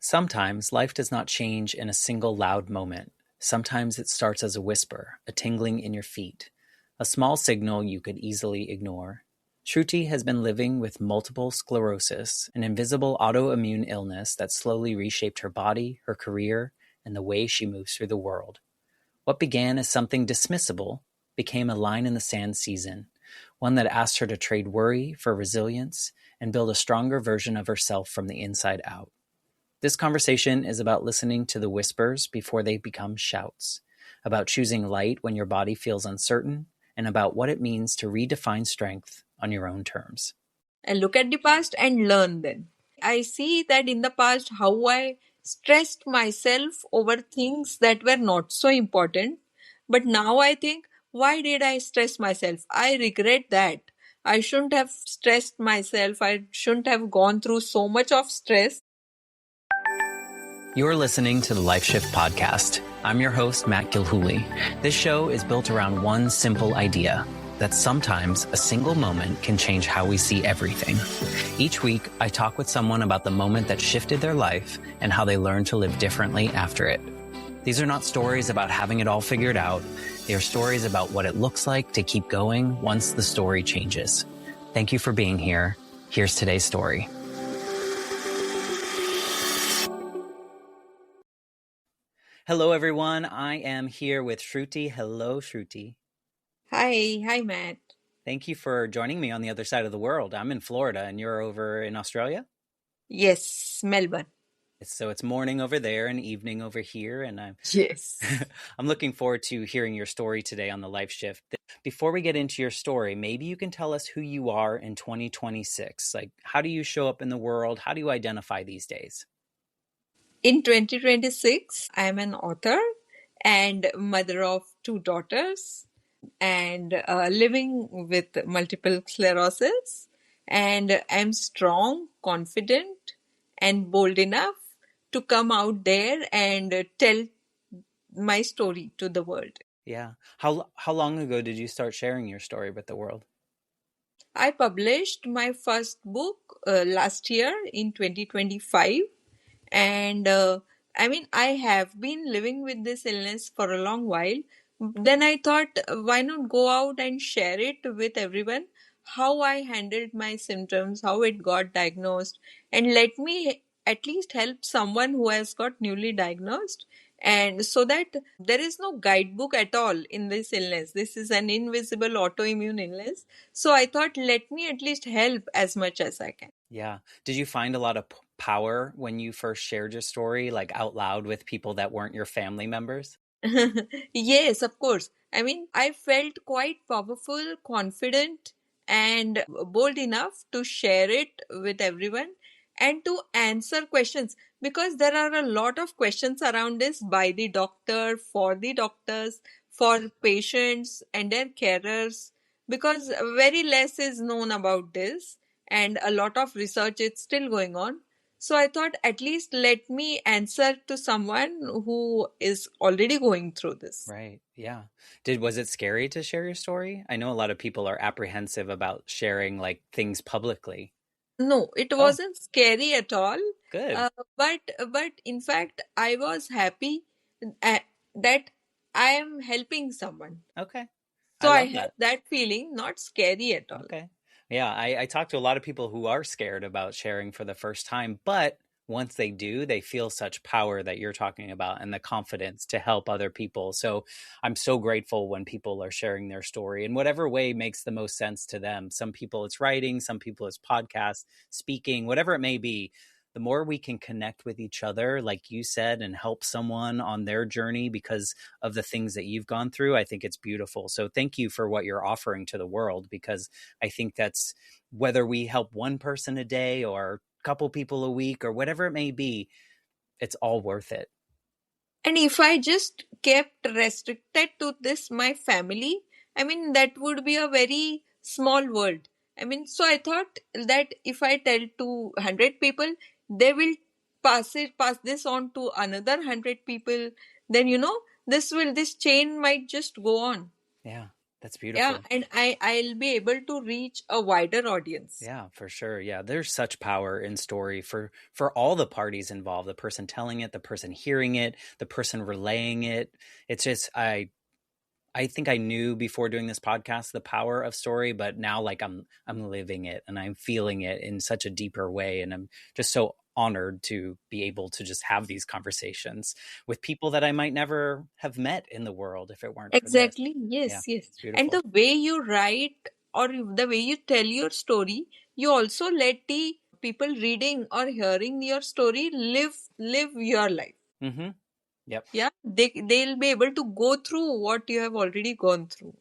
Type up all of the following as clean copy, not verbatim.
Sometimes life does not change in a single loud moment. Sometimes it starts as a whisper, a tingling in your feet, a small signal you could easily ignore. Shruti has been living with multiple sclerosis, an invisible autoimmune illness that slowly reshaped her body, her career, and the way she moves through the world. What began as something dismissible became a line in the sand season, one that asked her to trade worry for resilience and build a stronger version of herself from the inside out. This conversation is about listening to the whispers before they become shouts, about choosing light when your body feels uncertain, and about what it means to redefine strength on your own terms. And look at the past and learn then. I see that in the past how I stressed myself over things that were not so important. But now I think, why did I stress myself? I regret that. I shouldn't have stressed myself. I shouldn't have gone through so much of stress. You're listening to the Life Shift Podcast. I'm your host, Matt Gilhooly. This show is built around one simple idea, that sometimes a single moment can change how we see everything. Each week, I talk with someone about the moment that shifted their life and how they learned to live differently after it. These are not stories about having it all figured out. They are stories about what it looks like to keep going once the story changes. Thank you for being here. Here's today's story. Hello, everyone. I am here with Shruti. Hello, Shruti. Hi, Matt. Thank you for joining me on the other side of the world. I'm in Florida and you're over in Australia? Yes, Melbourne. So it's morning over there and evening over here, and I'm Yes. I'm looking forward to hearing your story today on the Life Shift. Before we get into your story, maybe you can tell us who you are in 2026. Like, how do you show up in the world? How do you identify these days? In 2026, I am an author and mother of two daughters and living with multiple sclerosis. And I'm strong, confident, and bold enough to come out there and tell my story to the world. Yeah. How long ago did you start sharing your story with the world? I published my first book last year in 2025. And I have been living with this illness for a long while. Then I thought, why not go out and share it with everyone? How I handled my symptoms, how it got diagnosed, and let me at least help someone who has got newly diagnosed. And so that there is no guidebook at all in this illness. This is an invisible autoimmune illness. So I thought, let me at least help as much as I can. Yeah. Did you find a lot of power when you first shared your story, like out loud with people that weren't your family members? Yes, of course. I felt quite powerful, confident, and bold enough to share it with everyone and to answer questions because there are a lot of questions around this by the doctor, for the doctors, for patients and their carers because very less is known about this and a lot of research is still going on. So I thought at least let me answer to someone who is already going through this. Right. Yeah. Was it scary to share your story? I know a lot of people are apprehensive about sharing like things publicly. No, it Oh, wasn't scary at all. good. Uh, but in fact, I was happy uh, that I am helping someone. Okay. I So I love had that. that feeling, not scary at all. Okay. Yeah, I talk to a lot of people who are scared about sharing for the first time, but once they do, they feel such power that you're talking about and the confidence to help other people. So I'm so grateful when people are sharing their story in whatever way makes the most sense to them. Some people it's writing, some people it's podcasts, speaking, whatever it may be. The more we can connect with each other, like you said, and help someone on their journey because of the things that you've gone through, I think it's beautiful. So thank you for what you're offering to the world, because I think that's whether we help one person a day or a couple people a week or whatever it may be, it's all worth it. And if I just kept restricted to this, my family, that would be a very small world. So I thought that if I tell to 100 people, they will pass this on to another 100 people. Then, this chain might just go on. Yeah. That's Yeah, beautiful. and I'll be able to reach a wider audience. Yeah, for sure. Yeah, there's such power in story for all the parties involved, the person telling it, the person hearing it, the person relaying it. It's just I think I knew before doing this podcast the power of story, but now like I'm living it and I'm feeling it in such a deeper way, and I'm just so honored to be able to just have these conversations with people that I might never have met in the world if it weren't for this. Exactly. Yeah, Yes, yes. it's And beautiful. the way you write or the way you tell your story, you also let the people reading or hearing your story live your life. Mhm. Yep. Yeah, they'll be able to go through what you have already gone through.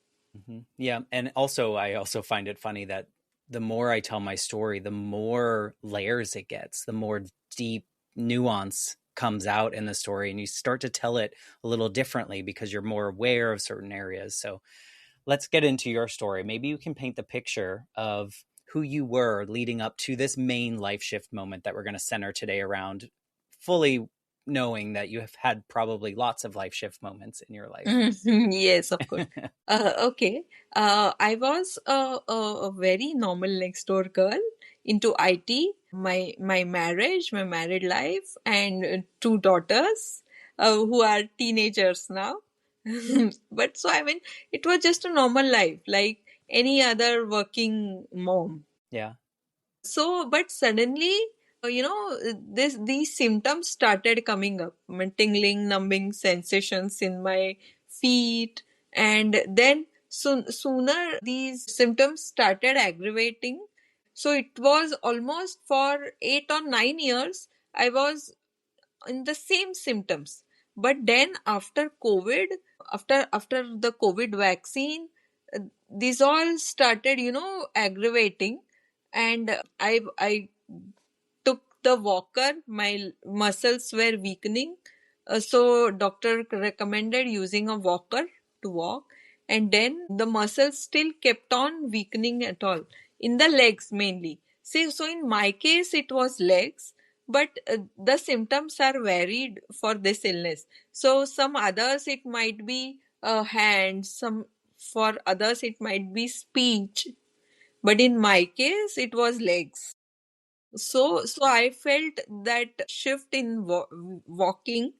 Yeah, and also I also find it funny that the more I tell my story, the more layers it gets, the more deep nuance comes out in the story, and you start to tell it a little differently because you're more aware of certain areas. So let's get into your story. Maybe you can paint the picture of who you were leading up to this main life shift moment that we're going to center today around, fully knowing that you have had probably lots of life shift moments in your life. Mhm. Yes, of course. Okay. I was a very normal next door girl into IT. My marriage, my married life, and two daughters who are teenagers now. But so I mean, it was just a normal life, like any other working mom. Yeah. So, but suddenly, these symptoms started coming up. Tingling, numbing sensations in my feet, and then sooner these symptoms started aggravating. So it was almost for 8 or 9 years. I was in the same symptoms. But then after COVID, after the COVID vaccine, uh, these all started, aggravating, and I took the walker. My muscles were weakening, so doctor recommended using a walker to walk, and then the muscles still kept on weakening at all in the legs mainly. See, so in my case it was legs, but the symptoms are varied for this illness. So some others it might be hands, some for others it might be speech, but in my case it was legs. So I felt that shift in walking,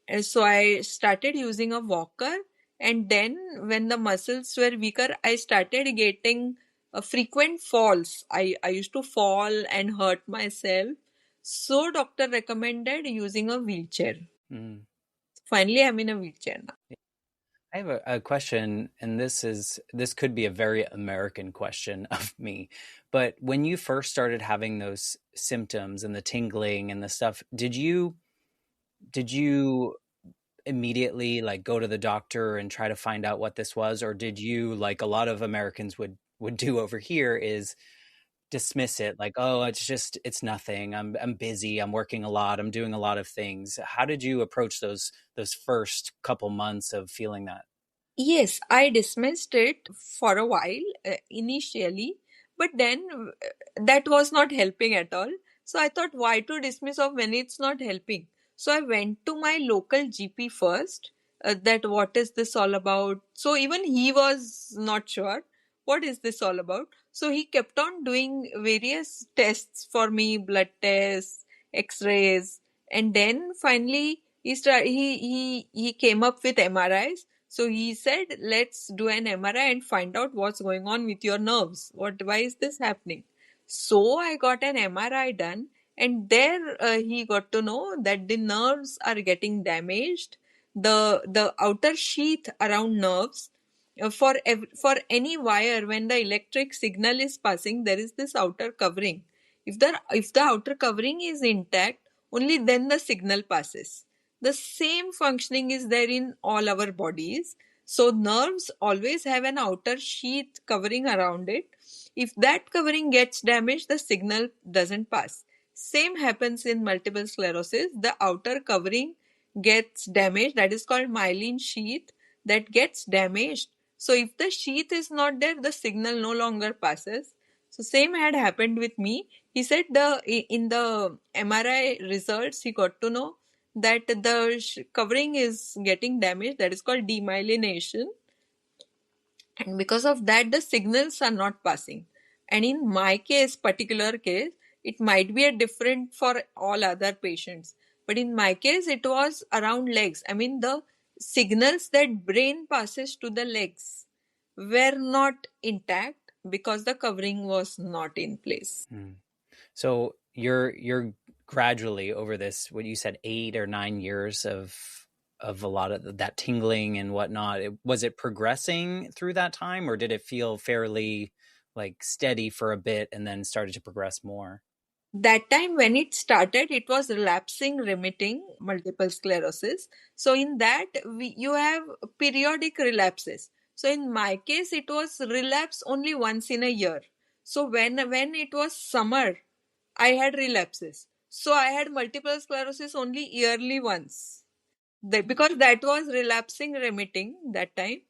and so I started using a walker. And then when the muscles were weaker, I started getting frequent falls. I used to fall and hurt myself. So doctor recommended using a wheelchair. Mm. Finally, I'm in a wheelchair now. I have a question, and this could be a very American question of me, but when you first started having those symptoms and the tingling and the stuff, did you immediately like go to the doctor and try to find out what this was, or did you, like a lot of Americans would do over here, is dismiss it like, oh, it's nothing. I'm busy. I'm working a lot. I'm doing a lot of things. How did you approach those first couple months of feeling that? Yes, I dismissed it for a while initially, but then that was not helping at all. So I thought, why to dismiss of when it's not helping? So I went to my local GP first. That what is this all about? So even he was not sure what is this all about. So he kept on doing various tests for me, blood tests, X-rays, and then finally he came up with MRIs. So he said, let's do an MRI and find out what's going on with your nerves. Why is this happening? So I got an MRI done, and there he got to know that the nerves are getting damaged. The outer sheath around nerves, for any wire, when the electric signal is passing, there is this outer covering. If the outer covering is intact, only then the signal passes. The same functioning is there in all our bodies. So nerves always have an outer sheath covering around it. If that covering gets damaged, the signal doesn't pass. Same happens in multiple sclerosis. The outer covering gets damaged. That is called myelin sheath, that gets damaged. So if the sheath is not there, the signal no longer passes. So same had happened with me. He said in the MRI results he got to know that the covering is getting damaged. That is called demyelination. and because of that the signals are not passing. And in my particular case, it might be a different for all other patients, but in my case it was around legs. I mean, the signals that brain passes to the legs were not intact because the covering was not in place. Hmm. So you're gradually over this, what you said, 8 or 9 years of a lot of that tingling and whatnot. Was it progressing through that time, or did it feel fairly like steady for a bit and then started to progress more? That time when it started, it was relapsing remitting multiple sclerosis. So in that you have periodic relapses. So in my case it was relapse only once in a year. So when it was summer, I had relapses. So I had multiple sclerosis only yearly once. Because that was relapsing remitting that time,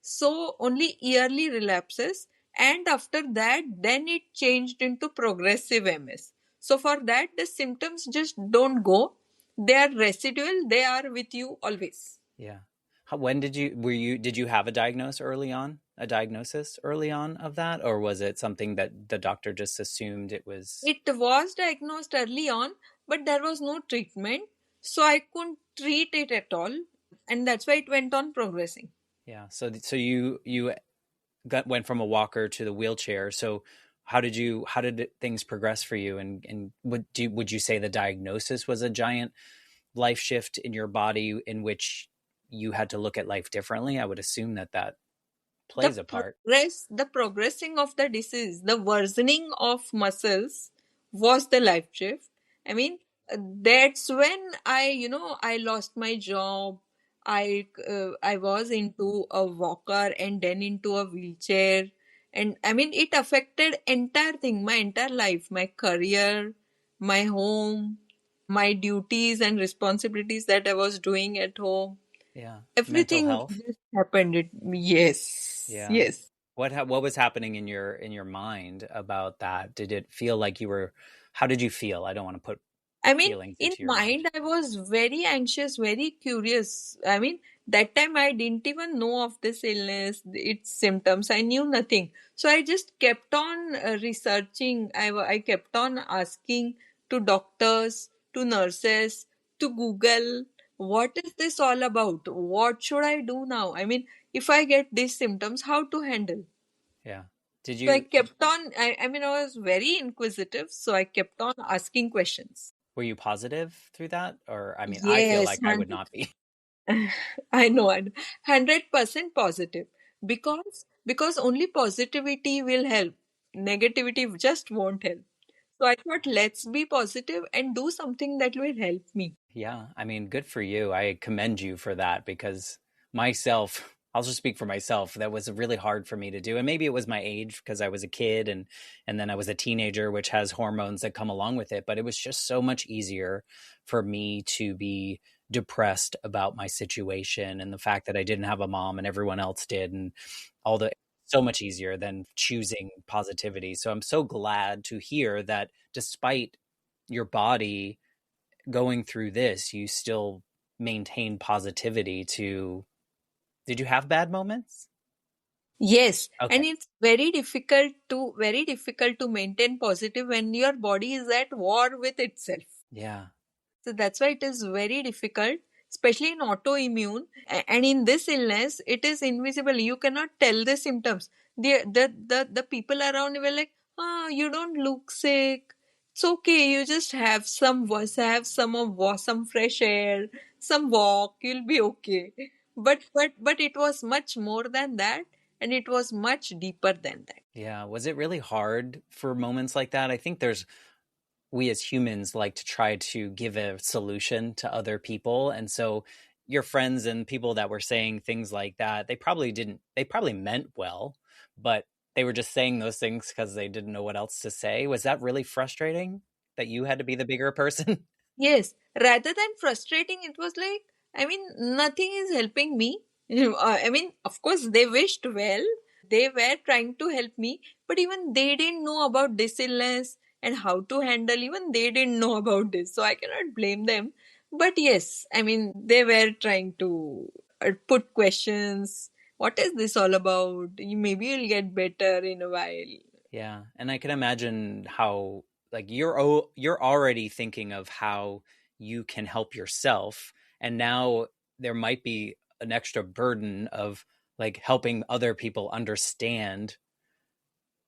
so only yearly relapses. And after that then it changed into progressive MS. So for that the symptoms just don't go, they are residual, they are with you always. Yeah. When did you have a diagnosis early on of that, or was it something that the doctor just assumed it was? It was diagnosed early on, but there was no treatment, so I couldn't treat it at all, and that's why it went on progressing. Yeah. So you went from a walker to the wheelchair. So how did things progress for you? And would you say the diagnosis was a giant life shift in your body in which you had to look at life differently? I would assume that that the plays a part. the progressing of the disease, the worsening of muscles was the life shift. I mean, that's when I lost my job. I was into a walker and then into a wheelchair, and I mean it affected entire thing, my entire life, my career, my home, my duties and responsibilities that I was doing at home. Yeah. Mental Everything health. just happened. Yes, Yeah. yes. What was happening in your mind about that? Did it feel like you were how did you feel? I don't want to put I mean, feelings in into your mind. mind, I was very anxious, very curious. I mean, that time I didn't even know of this illness, its symptoms. I knew nothing. So I just kept on researching. I kept on asking to doctors, to nurses, to Google, what is this all about? What should I do now? I mean, if I get these symptoms, how to handle? Yeah. Did So I you kept on, I mean, I was very inquisitive, so I kept on asking questions. Were you positive through that? Or I mean, I feel Yes, like I would not be. I know, 100% positive, because only positivity will help. Negativity just won't help. So I thought, let's be positive and do something that will help me. Yeah, I mean, good for you. I commend you for that because myself, I'll just speak for myself. That was really hard for me to do. And maybe it was my age because I was a kid and then I was a teenager, which has hormones that come along with it, but it was just so much easier for me to be depressed about my situation and the fact that I didn't have a mom and everyone else did and all the so much easier than choosing positivity. So I'm so glad to hear that despite your body going through this, you still maintain positivity to. Did you have bad moments? Yes, Okay. and it's very difficult to maintain positive when your body is at war with itself. Yeah. So that's why it is very difficult, especially in autoimmune. And in this illness, it is invisible. You cannot tell the symptoms. The people around you were like, ah, you don't look sick. It's okay. You just have some fresh air, some walk. You'll be okay. But it was much more than that, and it was much deeper than that. Yeah. Was it really hard for moments like that? I think there's we as humans like to try to give a solution to other people. And so your friends and people that were saying things like that, they probably meant well, but they were just saying those things because they didn't know what else to say. Was that really frustrating that you had to be the bigger person? Yes, rather than frustrating, it was like, I mean, nothing is helping me. I mean, of course, they wished well, they were trying to help me, but even they didn't know about this illness and how to handle, even they didn't know about this. So I cannot blame them. But yes, I mean, they were trying to put questions. what is this all about? Maybe you'll get better in a while. Yeah, and I can imagine how like you're already thinking of how you can help yourself, and now there might be an extra burden of like helping other people understand.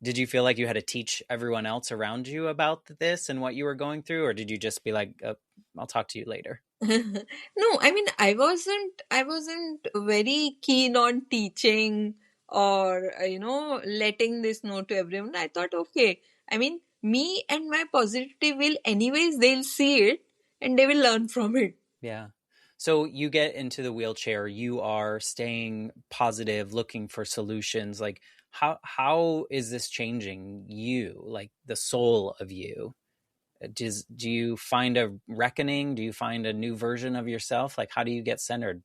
Did you feel like you had to teach everyone else around you about this and what you were going through, or did you just be like, I'll talk to you later? No, I mean, I wasn't very keen on teaching or, letting this know to everyone. I thought, okay, I mean, me and my positivity will, anyways, they'll see it and they will learn from it. Yeah. So you get into the wheelchair, you are staying positive, looking for solutions. Like how is this changing you, like the soul of you? Do you find a reckoning? Do you find a new version of yourself? Like how do you get centered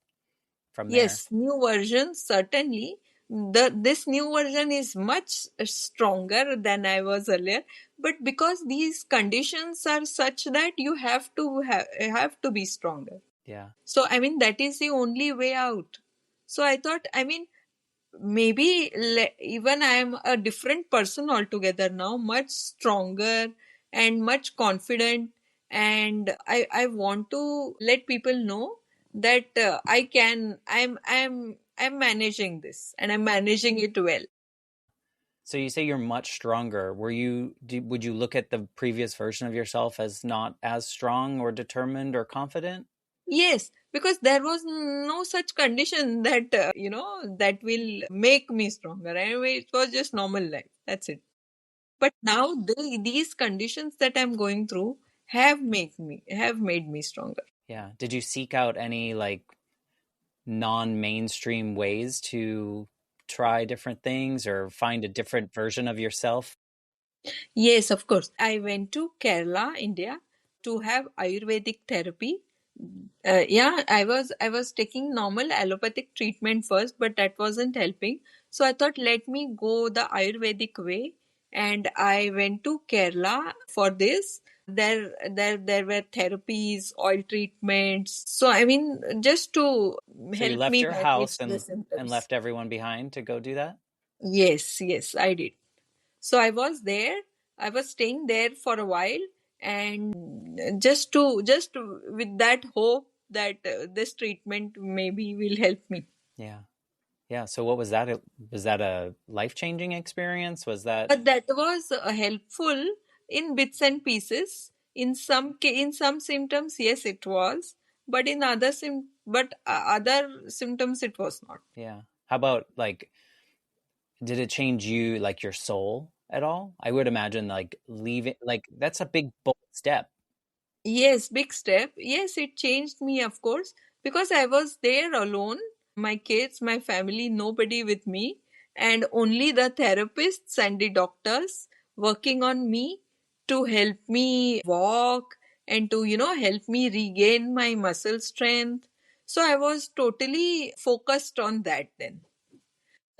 from there? Yes, new version, certainly. This new version is much stronger than I was earlier, but because these conditions are such that you have to be stronger. Yeah. So, I mean, that is the only way out. So, I thought, I mean, maybe even I am a different person altogether now, much stronger and much confident. And I want to let people know that I'm managing this and I'm managing it well. So you say you're much stronger. Would you look at the previous version of yourself as not as strong or determined or confident? Yes, because there was no such condition that, that will make me stronger. Anyway, it was just normal life. That's it. But now these conditions that I'm going through have made me stronger. Yeah. Did you seek out any like non-mainstream ways to try different things or find a different version of yourself? Yes, of course. I went to Kerala, India, to have Ayurvedic therapy. Yeah, I was taking normal allopathic treatment first, but that wasn't helping. So I thought, let me go the Ayurvedic way, and I went to Kerala for this. There were therapies, oil treatments. So I mean, just to So you help left me your manage house the and symptoms. left everyone behind to go do that? Yes, yes, I did. So I was there. I was staying there for a while, and just with that hope that this treatment maybe will help me. Yeah. Yeah. So what was that? Was that a life-changing experience? Was that But that was helpful in bits and pieces. In some symptoms, yes, it was, but in other symptoms, it was not. yeah. How about like did it change you like your soul at all? I would imagine like leaving like that's a big bold step. Yes, big step. Yes, it changed me, of course, because I was there alone. My kids, my family, nobody with me, and only the therapists and the doctors working on me to help me walk and to, help me regain my muscle strength. So I was totally focused on that then.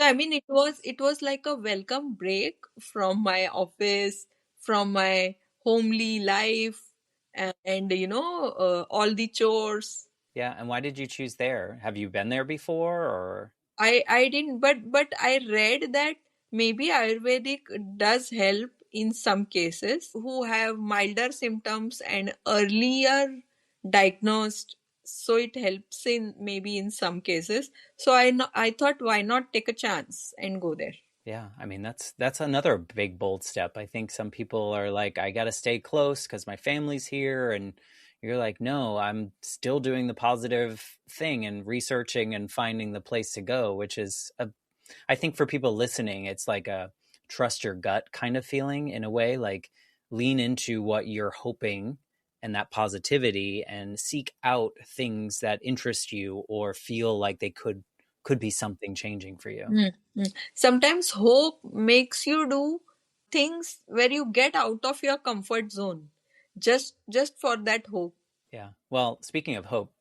So I mean, it was like a welcome break from my office, from my homely life, and all the chores. Yeah, and why did you choose there? Have you been there before or I didn't, but I read that maybe Ayurvedic does help in some cases who have milder symptoms and earlier diagnosed. So it helps in maybe in some cases. So I thought, why not take a chance and go there? yeah, I mean that's another big bold step. I think some people are like I got to stay close cuz my family's here and you're like no, I'm still doing the positive thing and researching and finding the place to go, which is a I think for people listening, it's like a trust your gut kind of feeling in a way, like lean into what you're hoping and that positivity and seek out things that interest you or feel like they could be something changing for you. Mm, mm. Sometimes hope makes you do things where you get out of your comfort zone just for that hope. Yeah. Well, speaking of hope,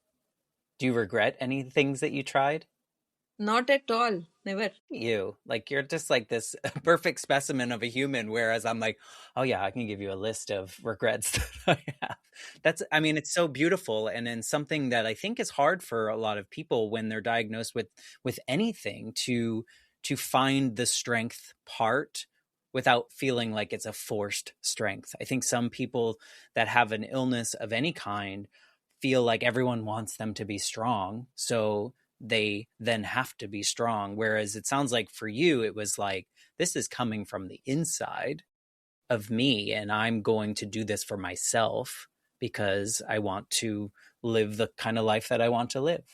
do you regret any things that you tried? Not at all. Never. You like you're just like this perfect specimen of a human, whereas I'm like, oh yeah, I can give you a list of regrets that I have. That's, I mean, it's so beautiful, and then something that I think is hard for a lot of people when they're diagnosed with anything to find the strength part without feeling like it's a forced strength. I think some people that have an illness of any kind feel like everyone wants them to be strong, so they then have to be strong. Whereas it sounds like for you, it was like, this is coming from the inside of me, and I'm going to do this for myself because I want to live the kind of life that I want to live.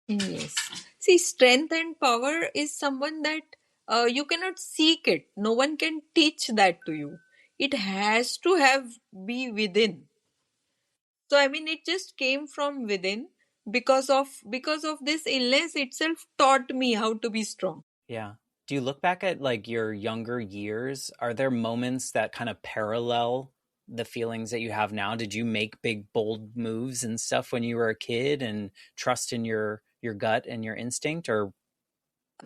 Yes. See, strength and power is someone that you cannot seek it. No one can teach that to you. It has to have be within. So I mean, it just came from within because of this illness itself taught me how to be strong. Yeah. Do you look back at like your younger years? Are there moments that kind of parallel the feelings that you have now? Did you make big bold moves and stuff when you were a kid and trust in your gut and your instinct, or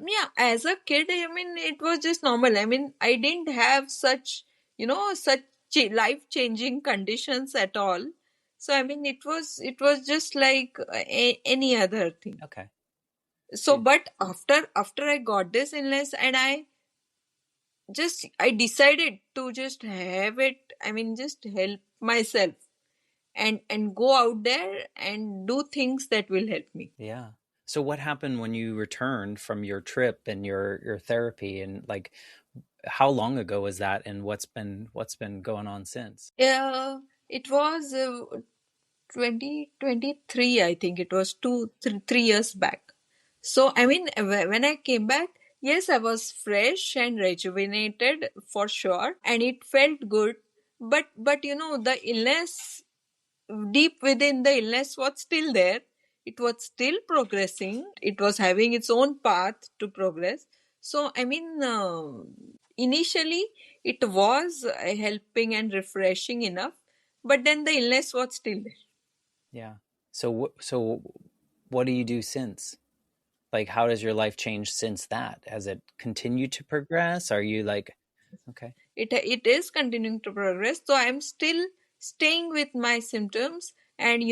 Yeah, as a kid, I mean, it was just normal. I mean, I didn't have such life changing conditions at all. So I mean, it was just like any other thing. okay. So, but after I got this illness, and I decided to just have it. I mean, just help myself and go out there and do things that will help me. Yeah. So what happened when you returned from your trip and your therapy, and like how long ago was that, and what's been going on since? It was 2023, I think it was 3 years back. So I mean, when I came back, yes, I was fresh and rejuvenated for sure, and it felt good. But the illness, deep within the illness, was still there. It was still progressing. It was having its own path to progress. So I mean, initially it was helping and refreshing enough, but then the illness was still there. Yeah. So what do you do since? Like how does your life change since that? Has it continued to progress? Are you like okay. It is continuing to progress, so I'm still staying with my symptoms, and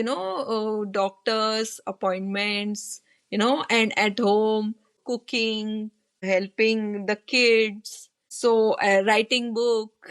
doctors appointments, and at home cooking, helping the kids, so writing book.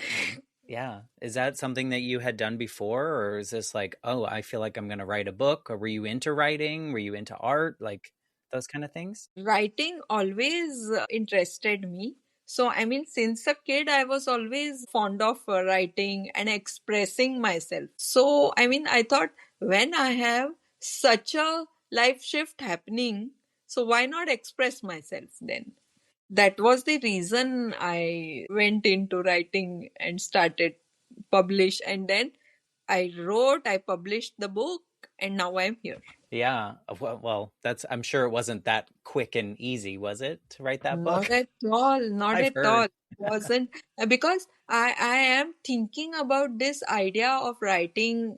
Yeah. Is that something that you had done before, or is this like, oh, I feel like I'm going to write a book, or were you into writing? Were you into art? Like those kind of things? Writing always interested me. So, I mean, since a kid, I was always fond of writing and expressing myself. So, I mean, I thought, when I have such a life shift happening, so why not express myself then? That was the reason I went into writing and started publish, and then I published the book, and now I'm here. Yeah. Well, that's, I'm sure it wasn't that quick and easy, was it, to write that Not book? at all, not I've at all. heard. Wasn't because I am thinking about this idea of writing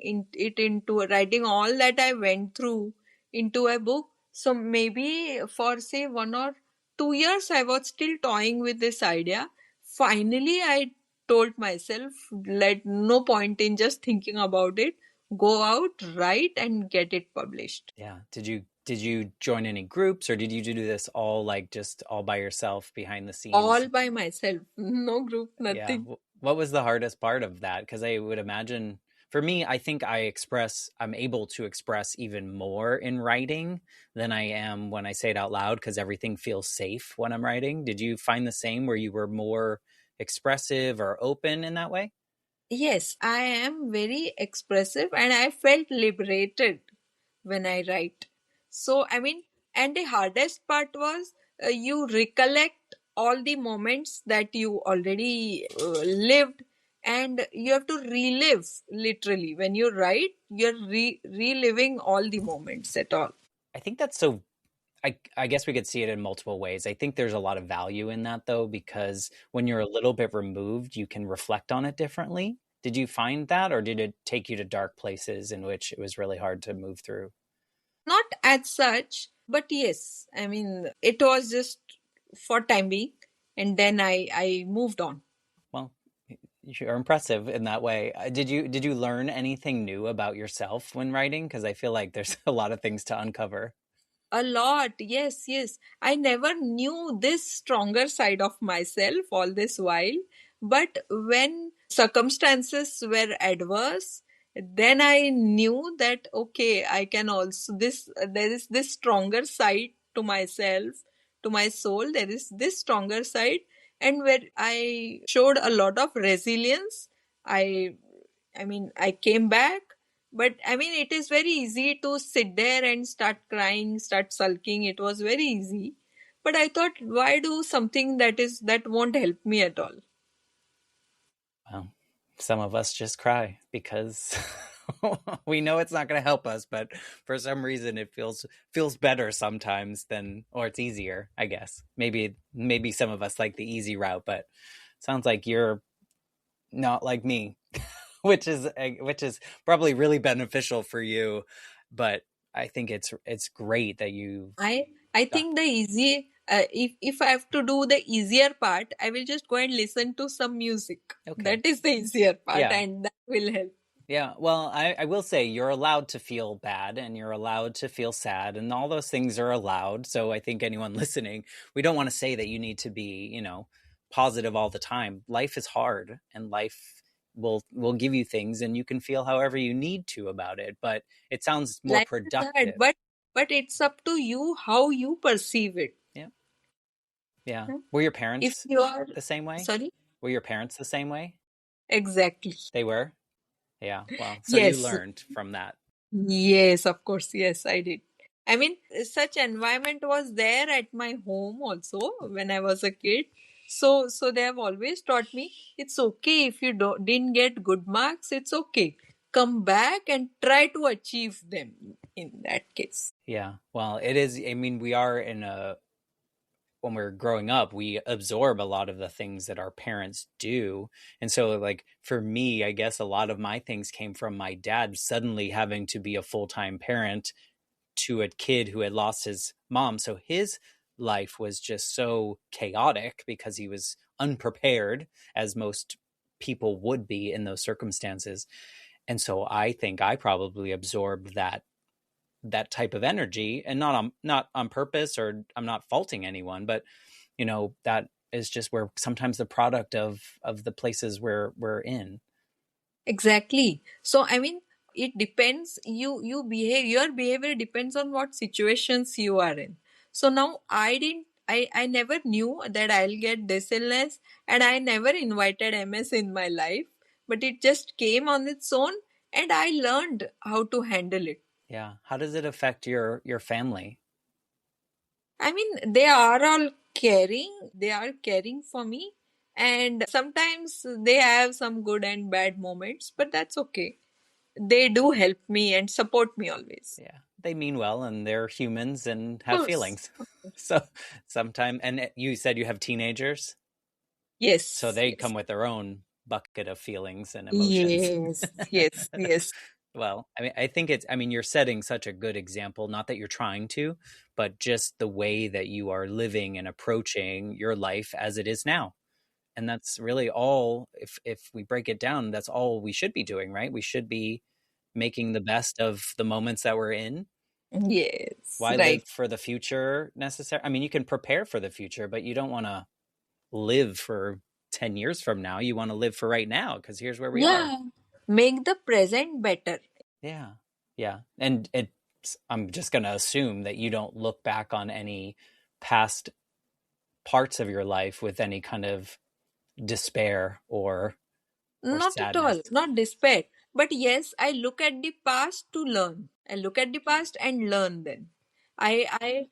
all that I went through into a book. So maybe for say 1 or 2 years I was still toying with this idea. Finally, I told myself, let no point in just thinking about it. Go out, write, and get it published. Yeah. Did you join any groups, or did you do this all like just all by yourself behind the scenes? All by myself, no group, Yeah. nothing. What was the hardest part of that? Because I would imagine for me, I think I'm able to express even more in writing than I am when I say it out loud, because everything feels safe when I'm writing. Did you find the same, where you were more expressive or open in that way? Yes, I am very expressive, and I felt liberated when I write. So, I mean, and the hardest part was you recollect all the moments that you already lived, and you have to relive literally. When you write, you're reliving all the moments at all. I think that's so I guess we could see it in multiple ways. I think there's a lot of value in that though, because when you're a little bit removed, you can reflect on it differently. Did you find that, or did it take you to dark places in which it was really hard to move through? Not as such, but yes, I mean, it was just for time being, and then I moved on. Well, you're impressive in that way. Did you learn anything new about yourself when writing? Because I feel like there's a lot of things to uncover. A lot, yes, yes. I never knew this stronger side of myself all this while. But when circumstances were adverse, then I knew that, okay, I can also, there is this stronger side to myself, to my soul. There is this stronger side. And where I showed a lot of resilience, I, I mean, I came back, but I mean, it is very easy to sit there and start crying, start sulking. It was very easy. But I thought, why do something that won't help me at all? Well, some of us just cry because we know it's not going to help us, but for some reason it feels better sometimes than, or it's easier, I guess. Maybe some of us like the easy route, but sounds like you're not like me, which is probably really beneficial for you. But I think it's great that you I I got. think the easy if I have to do the easier part, I will just go and listen to some music. Okay. That is the easier part, Yeah. and that will help. Yeah, well, I will say you're allowed to feel bad and you're allowed to feel sad, and all those things are allowed. So I think anyone listening, we don't want to say that you need to be, positive all the time. Life is hard, and life will give you things, and you can feel however you need to about it. But it sounds more Life is hard, productive. but it's up to you how you perceive it. Yeah, yeah. Hmm? Were your If parents you are the same way? sorry, Were your parents the same way? exactly. They were. Yeah. Well, so you Yes, learned from that. yes, of course. Yes, I did. I mean, such environment was there at my home also when I was a kid. So they have always taught me it's okay if you didn't get good marks. It's okay. Come back and try to achieve them in that case. Yeah. Well, it is. I mean, we are in a when we're growing up, we absorb a lot of the things that our parents do. And so, like, for me, I guess a lot of my things came from my dad suddenly having to be a full time parent to a kid who had lost his mom. So his life was just so chaotic because he was unprepared, as most people would be in those circumstances. And so I think I probably absorbed that type of energy, and not on purpose, or I'm not faulting anyone, but that is just where sometimes the product of the places where we're in. Exactly. So I mean, it depends. You behave. Your behavior depends on what situations you are in. So now I didn't. I never knew that I'll get this illness, and I never invited MS in my life. But it just came on its own, and I learned how to handle it. Yeah, how does it affect your family? I mean, they are all caring. They are caring for me, and sometimes they have some good and bad moments, but that's okay. They do help me and support me always. Yeah, they mean well and they're humans and Of have course. feelings. So sometimes, and you said you have teenagers, so Yes, they yes. come with their own bucket of feelings and emotions. Yes, yes, yes. Well, I mean, you're setting such a good example, not that you're trying to, but just the way that you are living and approaching your life as it is now. And that's really all, if we break it down, that's all we should be doing, right? We should be making the best of the moments that we're in. Yes, Why right. live for the future necessarily? I mean, you can prepare for the future, but you don't want to live for 10 years from now. You want to live for right now because here's where we are. Yeah. Make the present better. Yeah. Yeah. And I'm just going to assume that you don't look back on any past parts of your life with any kind of despair or Not at all, sadness. not despair. But yes, I look at the past to learn. I look at the past and learn then. I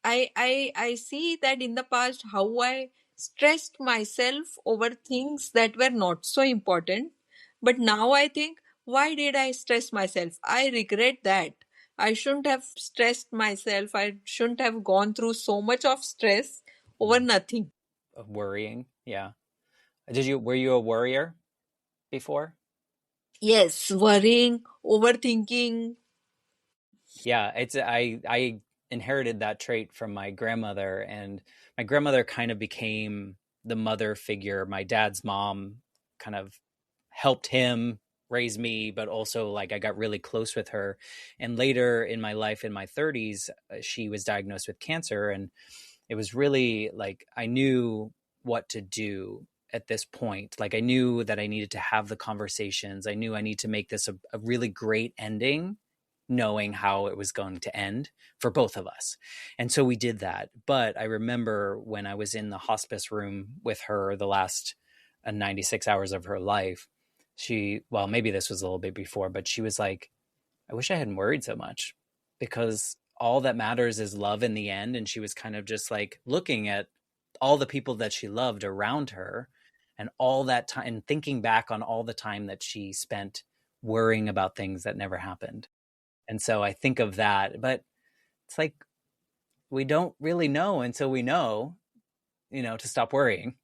I I see that in the past how I stressed myself over things that were not so important. But now I think, why did I stress myself? I regret that. I shouldn't have stressed myself. I shouldn't have gone through so much of stress over Mm. nothing. Worrying. Yeah. Were you a worrier before? Yes, worrying, overthinking. Yeah, I inherited that trait from my grandmother, and my grandmother kind of became the mother figure. My dad's mom kind of helped him raise me, but also like I got really close with her. And later in my life, in my 30s, she was diagnosed with cancer, and it was really like I knew what to do at this point. Like I knew that I needed to have the conversations. I knew I need to make this a really great ending, knowing how it was going to end for both of us. And so we did that. But I remember when I was in the hospice room with her the last 96 hours of her life, well, maybe this was a little bit before, but she was like, I wish I hadn't worried so much because all that matters is love in the end. And she was kind of just like looking at all the people that she loved around her and all that time and thinking back on all the time that she spent worrying about things that never happened. And so I think of that, but it's like we don't really know until we know, to stop worrying.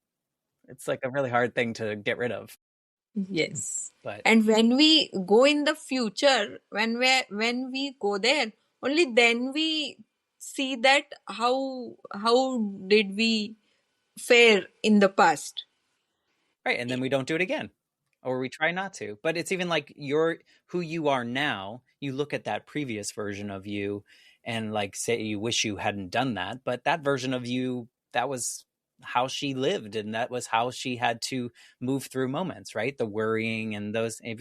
It's like a really hard thing to get rid of. Yes. But And when we go in the future, when we go there, only then we see that how did we fare in the past. right, and then we don't do it again, or we try not to. But it's even like you're who you are now. You look at that previous version of you, and like say you wish you hadn't done that, but that version of you, that was how she lived, and that was how she had to move through moments, right? The worrying and those. It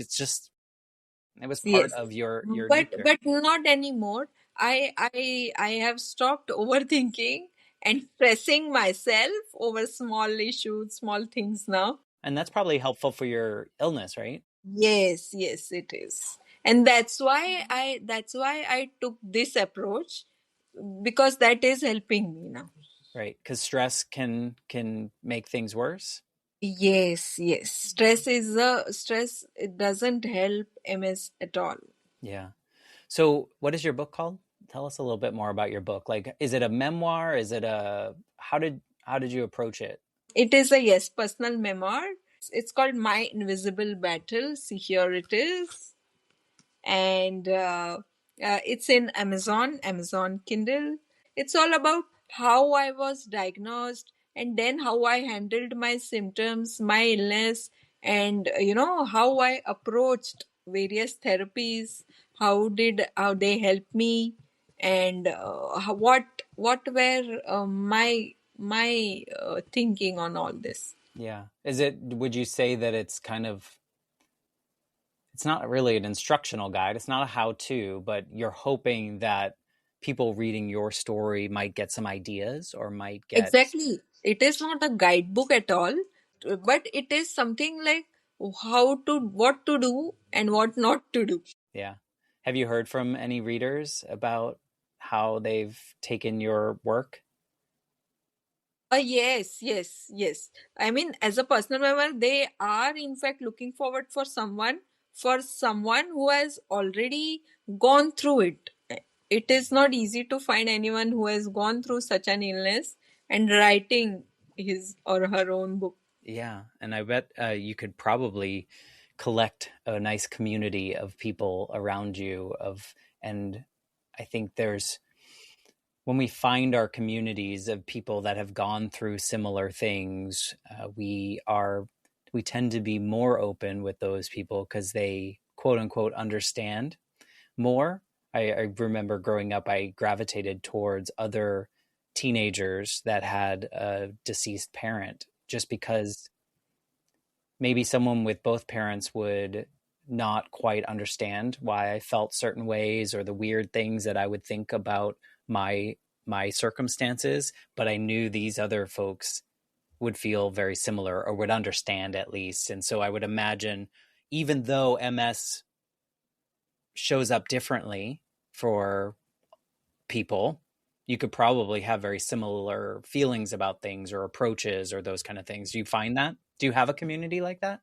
was part Yes. of your nature, But not anymore. I have stopped overthinking and stressing myself over small issues, small things now. and that's probably helpful for your illness, right? Yes, yes, it is. And that's why I took this approach, because that is helping me now. Right, because stress can make things worse. Yes, yes. Stress, it doesn't help MS at all. Yeah. So, what is your book called? Tell us a little bit more about your book. Like, is it a memoir? Is it a how did you approach it? It is a, yes, personal memoir. It's called My Invisible Battle. See, here it is. And it's in Amazon Kindle. It's all about how I was diagnosed, and then how I handled my symptoms, my illness, and how I approached various therapies, how they helped me, and what were my thinking on all this. Yeah. Would you say that it's not really an instructional guide. It's not a how-to, but you're hoping that people reading your story might get some ideas or might get, Exactly. It is not a guidebook at all, but it is something like what to do and what not to do. yeah. Have you heard from any readers about how they've taken your work? Yes, yes, yes. I mean, as a personal memoir, they are in fact looking forward for someone who has already gone through it. It is not easy to find anyone who has gone through such an illness and writing his or her own book. Yeah, and I bet you could probably collect a nice community of people around you and I think there's when we find our communities of people that have gone through similar things, we tend to be more open with those people because they quote unquote understand more. I remember growing up, I gravitated towards other teenagers that had a deceased parent just because maybe someone with both parents would not quite understand why I felt certain ways or the weird things that I would think about my circumstances, but I knew these other folks would feel very similar or would understand at least. And so I would imagine even though MS shows up differently for people, you could probably have very similar feelings about things or approaches or those kind of things. Do you find that? Do you have a community like that?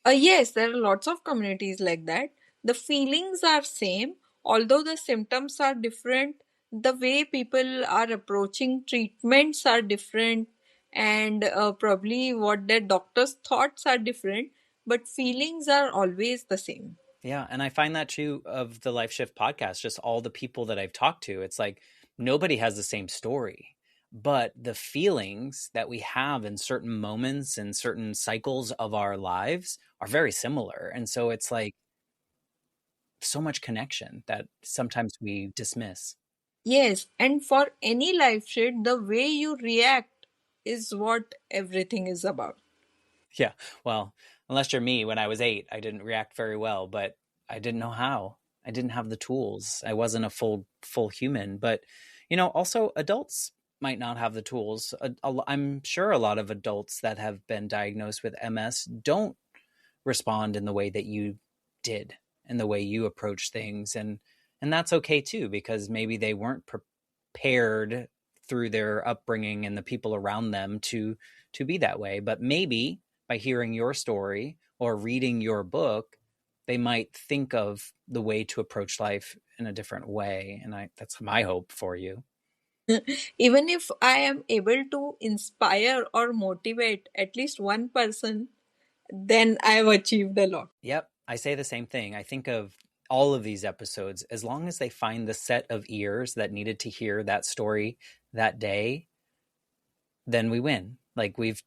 Yes, there are lots of communities like that. The feelings are same, although the symptoms are different. The way people are approaching treatments are different, and probably what their doctors' thoughts are different. But feelings are always the same. Yeah, and I find that true of the Life Shift podcast, just all the people that I've talked to. It's like nobody has the same story, but the feelings that we have in certain moments and certain cycles of our lives are very similar. And so it's like so much connection that sometimes we dismiss. Yes, and for any life shift, the way you react is what everything is about. Yeah. Well, unless you're me, when I was 8, I didn't react very well, but I didn't know how. I didn't have the tools. I wasn't a full human. But also adults might not have the tools. I'm sure a lot of adults that have been diagnosed with MS don't respond in the way that you did and the way you approach things, and that's okay too, because maybe they weren't prepared through their upbringing and the people around them to be that way. But maybe by hearing your story or reading your book, they might think of the way to approach life in a different way, and I that's my hope for you. Even if I am able to inspire or motivate at least one person, then I have achieved a lot. Yep, I say the same thing. I think of all of these episodes, as long as they find the set of ears that needed to hear that story that day, then we win. Like we've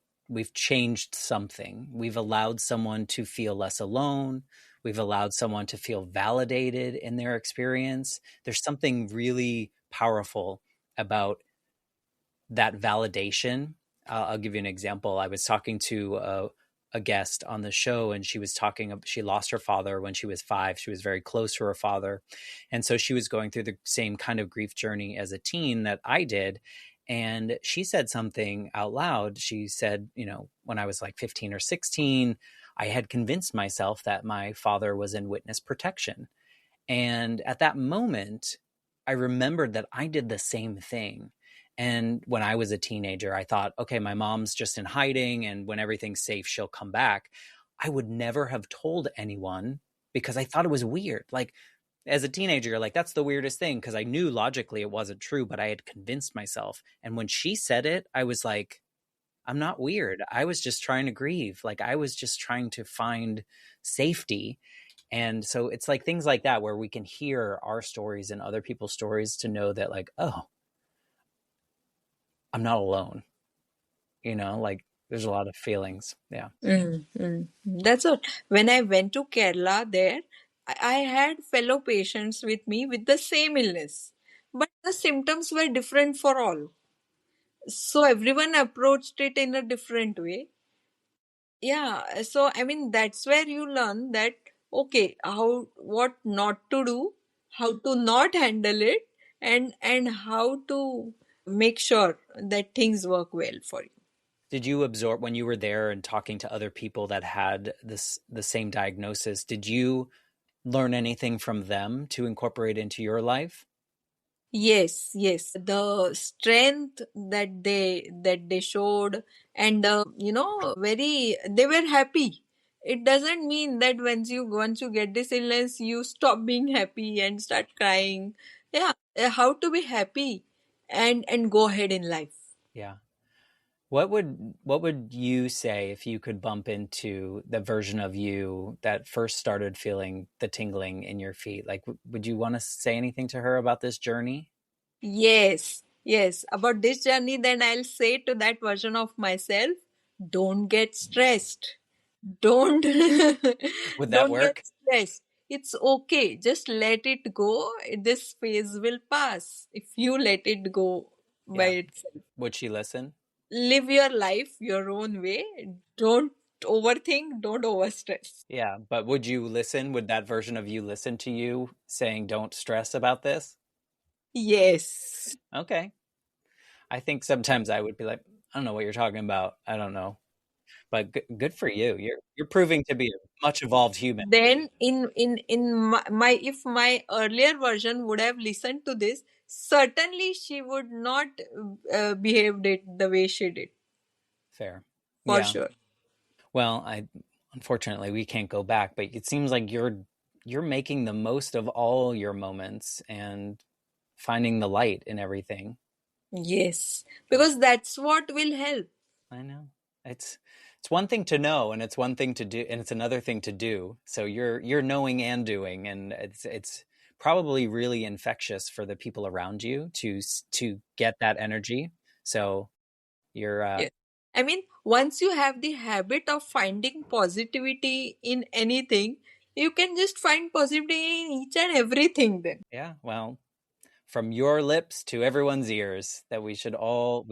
changed something. We've allowed someone to feel less alone. We've allowed someone to feel validated in their experience. There's something really powerful about that validation. I'll give you an example. I was talking to a guest on the show, and she was talking. She lost her father when she was 5. She was very close to her father, and so she was going through the same kind of grief journey as a teen that I did. And she said something out loud. She said, when I was like 15 or 16, I had convinced myself that my father was in witness protection. And at that moment, I remembered that I did the same thing. And when I was a teenager, I thought, okay, my mom's just in hiding, and when everything's safe, she'll come back. I would never have told anyone because I thought it was weird. Like, as a teenager, like, that's the weirdest thing, because I knew logically it wasn't true, but I had convinced myself. And when she said it, I was like, I'm not weird. I was just trying to grieve. Like, I was just trying to find safety. And so it's like things like that where we can hear our stories and other people's stories to know that, like, oh, I'm not alone. Like, there's a lot of feelings. Yeah. That's what. When I went to Kerala, there I had fellow patients with me with the same illness, but the symptoms were different for all. So everyone approached it in a different way. Yeah, so I mean that's where you learn that okay, how what not to do, how to not handle it, and how to make sure that things work well for you. Did you absorb, when you were there and talking to other people that had the same diagnosis, did you learn anything from them to incorporate into your life? Yes, yes. The strength that they showed, and very they were happy. It doesn't mean that once you get this illness, you stop being happy and start crying. Yeah, how to be happy and go ahead in life. Yeah. What would you say if you could bump into the version of you that first started feeling the tingling in your feet? Like, would you want to say anything to her about this journey? Yes, yes. About this journey, then I'll say to that version of myself, don't get stressed. Don't Would that don't get work? stressed. It's okay. Just let it go. This phase will pass if you let it go by Yeah. itself. Would she listen? Live your life your own way. Don't overthink. Don't overstress. Yeah, but would you listen? Would that version of you listen to you saying, don't stress about this? Yes. Okay. I think sometimes I would be like, I don't know what you're talking about. I don't know. But good for you. You're proving to be a much evolved human. Then in my if my earlier version would have listened to this, certainly she would not behaved it the way she did, Fair. for Yeah. sure. Well, I unfortunately we can't go back, but it seems like you're making the most of all your moments and finding the light in everything. Yes, Yeah, because that's what will help. I know. It's It's one thing to know, and it's one thing to do, and it's another thing to do. So you're knowing and doing, and it's probably really infectious for the people around you to get that energy. So you're Yeah. I mean, once you have the habit of finding positivity in anything, you can just find positivity in each and everything then. yeah, well, from your lips to everyone's ears, that we should all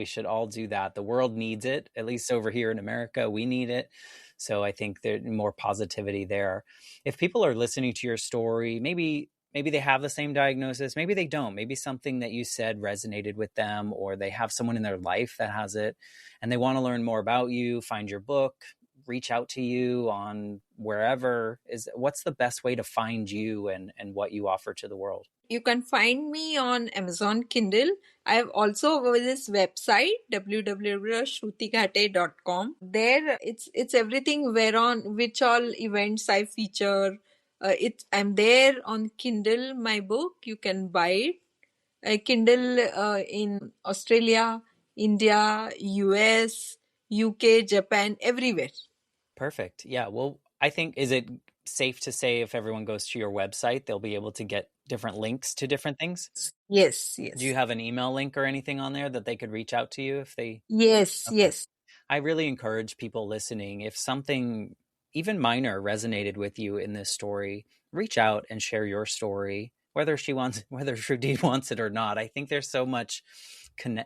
do that. The world needs it, at least over here in America, we need it. So I think there's more positivity there. If people are listening to your story, maybe they have the same diagnosis, maybe they don't, maybe something that you said resonated with them, or they have someone in their life that has it and they want to learn more about you, find your book, reach out to you on wherever, what's the best way to find you and what you offer to the world? You can find me on Amazon Kindle. I have also this website www.shrutighate.com. There it's everything whereon which all events I feature. I'm there on Kindle, my book. You can buy it. Kindle in Australia, India, US, UK, Japan, everywhere. Perfect. Yeah. Well, I think, is it safe to say if everyone goes to your website, they'll be able to get different links to different things? Yes, Do you yes. have an email link or anything on there that they could reach out to you if they? Yes, Okay. yes. I really encourage people listening, if something even minor resonated with you in this story, reach out and share your story, whether Shruti wants it or not. I think there's so much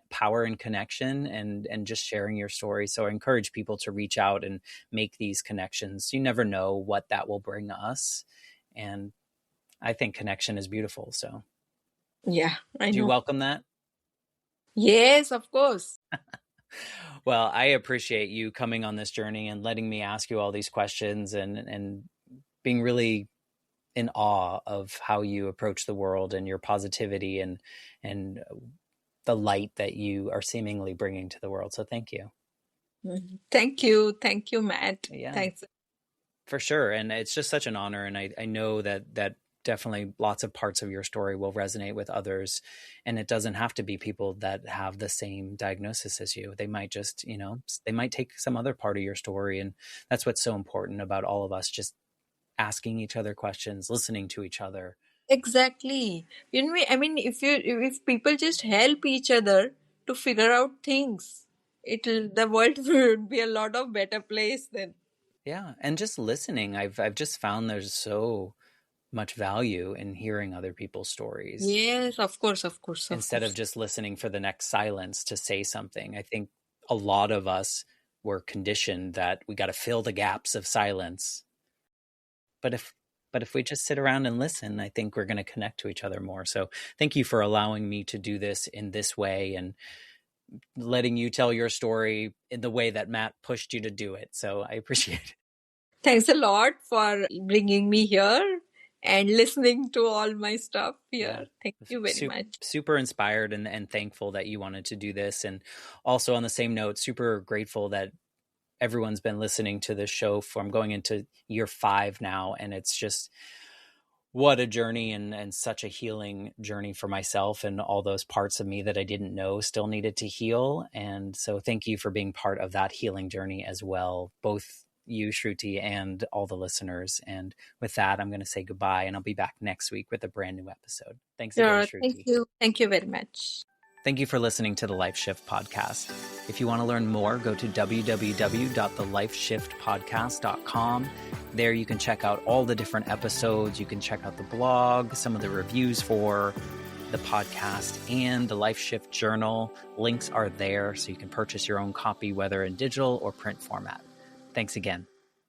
power and connection and just sharing your story. So I encourage people to reach out and make these connections. You never know what that will bring us. And I think connection is beautiful. So Yeah, I do you know. welcome that? Yes, of course. Well, I appreciate you coming on this journey and letting me ask you all these questions and being really in awe of how you approach the world and your positivity and the light that you are seemingly bringing to the world. So thank you. Mhm. Thank you, Matt. Yeah, Thanks. for sure. And it's just such an honor. And I know that definitely lots of parts of your story will resonate with others. And it doesn't have to be people that have the same diagnosis as you. They might just, they might take some other part of your story. And that's what's so important about all of us, just asking each other questions, listening to each other. Exactly. I mean, if people just help each other to figure out things, it'll the world would be a lot of better place then. Yeah. And just listening. I've just found there's so much value in hearing other people's stories Yes, of course, of course, of instead of course. just listening for the next silence to say something. I think a lot of us were conditioned that we got to fill the gaps of silence. But if we just sit around and listen, I think we're going to connect to each other more. So thank you for allowing me to do this in this way and letting you tell your story in the way that Matt pushed you to do it. So I appreciate it. Thanks a lot for bringing me here and listening to all my stuff Yeah. here. Thank you very much. Super inspired and thankful that you wanted to do this. And also on the same note, super grateful that everyone's been listening to this show I'm going into year 5 now. And it's just, what a journey and such a healing journey for myself, and all those parts of me that I didn't know still needed to heal. And so thank you for being part of that healing journey as well, both you, Shruti, and all the listeners. And with that, I'm going to say goodbye, and I'll be back next week with a brand new episode. Thanks again, Sure. Thank Shruti. you. Thank you very much. Thank you for listening to the Life Shift Podcast. If you want to learn more, go to www.thelifeshiftpodcast.com. There you can check out all the different episodes. You can check out the blog, some of the reviews for the podcast, and the Life Shift Journal. Links are there so you can purchase your own copy, whether in digital or print format. Thanks again.